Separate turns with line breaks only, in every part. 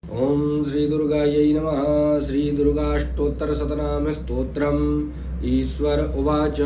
ओम श्री दुर्गायै नमः। श्री दुर्गाष्टोत्तरशतनाम स्तोत्रम्। ईश्वर उवाच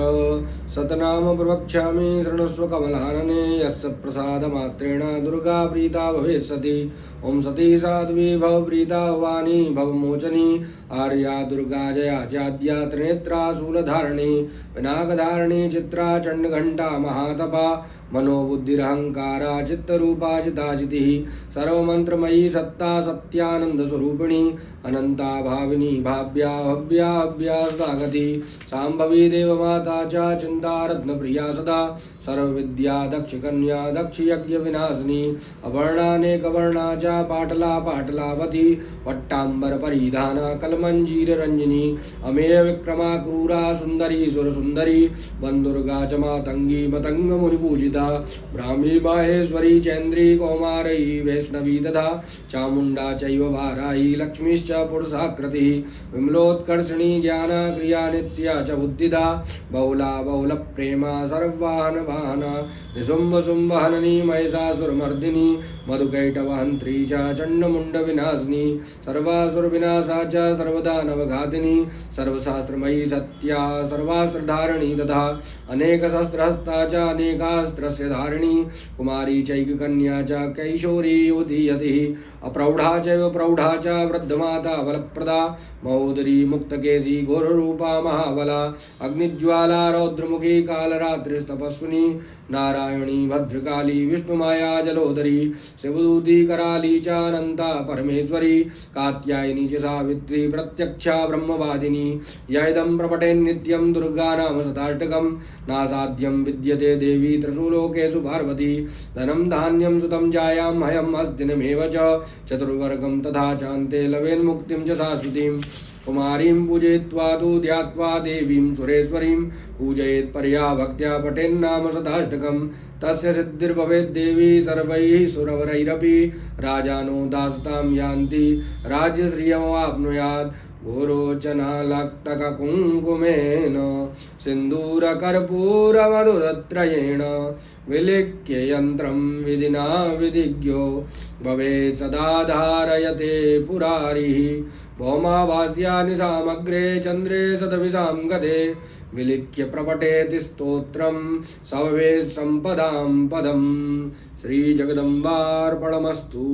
शतनाम प्रवक्ष्यामि शृणुष्व कमलानने यस्य प्रसादमात्रेण दुर्गा प्रीता भविष्यति। ओम सती साध्वी भव प्रीता वाणी भवमोचनी आर्या दुर्गा जया चाद्या त्रिनेत्रा शूलधारिणी पिनाकधारिणी चित्रा चण्डघण्टा महातपा मनोबुद्धिरहंकारा चित्तरूपा चिताजितिः सर्वमंत्रमयी सत्ता सत्यानंद स्वरूपिणी अनंता भाविनी भाव्या भव्या भव्या सदागति शांभवी देवमाता च चिंता रत्न प्रिया सदा सर्वविद्या दक्ष कन्या दक्ष यज्ञ विनाशिनी अवर्णानेक वर्णा च पाटला पाटलावती वट्टांबर परिधाना कलमंजीर रंजनी अमेय विक्रमा क्रूरा सुंदरी सुर सुंदरी वंदुर्गा च मातंगी मतंग मुनि पूजिता ब्राह्मी माहेश्वरी चैन्द्री कौमारी वैष्णवी तथा चामुंडा चैव वाराही लक्ष्मीश्च पुरुषाकृतिः विमलोत्कर्षिणी ज्ञान क्रिया नित्या च बुद्धिदा बहुला बहुल प्रेमा सर्ववाहन वाहना निशुंभ शुंभ हननी महिषासुरमर्दिनी मधुकैटवहंत्री च चंडमुंड विनाशिनी सर्वासुर विनाशा च सर्वदानवघातिनी सर्वशास्त्रमयी सत्या सर्वास्त्रधारिणी तथा अनेक शस्त्रहस्ता च अनेकास्त्रस्य धारिणी कुमारी चैक कन्या च कैशोरी युवतीयतिः अप्रौढ़ा चैव प्रौढ़ा च वृद्धमाता बलप्रदा महोदरी मुक्तकेशी घोररूपा महाबला अग्निज्वाला रौद्रमुखी कालरात्रिस्तपस्विनी नारायणी भद्रकाली विष्णुमाया जलोदरी शिवदूती कराली च अनंता परमेश्वरी कात्यायनी च सावित्री प्रत्यक्षा ब्रह्मवादिनी यदं प्रपठेन्नित्यं दुर्गा नाम शताष्टकं नासाध्यं विद्यते देवी त्रिषु लोकेषु पार्वती धनं धान्यं सुतं जायां हयम् अस्तिनमेव च चतुर्वर्गं तथा चान्ते लवेन्मुक्तिं च शाश्वतीं कुमारीं पूजयित्वा तु ध्यात्वा देवीं सुरेश्वरीं पूजयेत् परया भक्त्या पठेन्नाम शताष्टकं तस्य सिद्धिर्भवेत् देवी सर्वैः सुरवरैरपि राजानो दासतां यान्ति राज्यश्रियमवाप्नुयात् घोरोचनालक्तककुङ्कुमेन सिन्दूरकर्पूरमधुदत्रयेण विलिख्य यन्त्रं विधिना विधिज्ञो भवेत् सदा धारयते पुरारिः भौमावास्यानि सामग्रे चन्द्रे सतविशां गते विलिख्य प्रपठेति स्तोत्रं स भवेत् सम्पदां पदम्। श्रीजगदम्बार्पणमस्तु।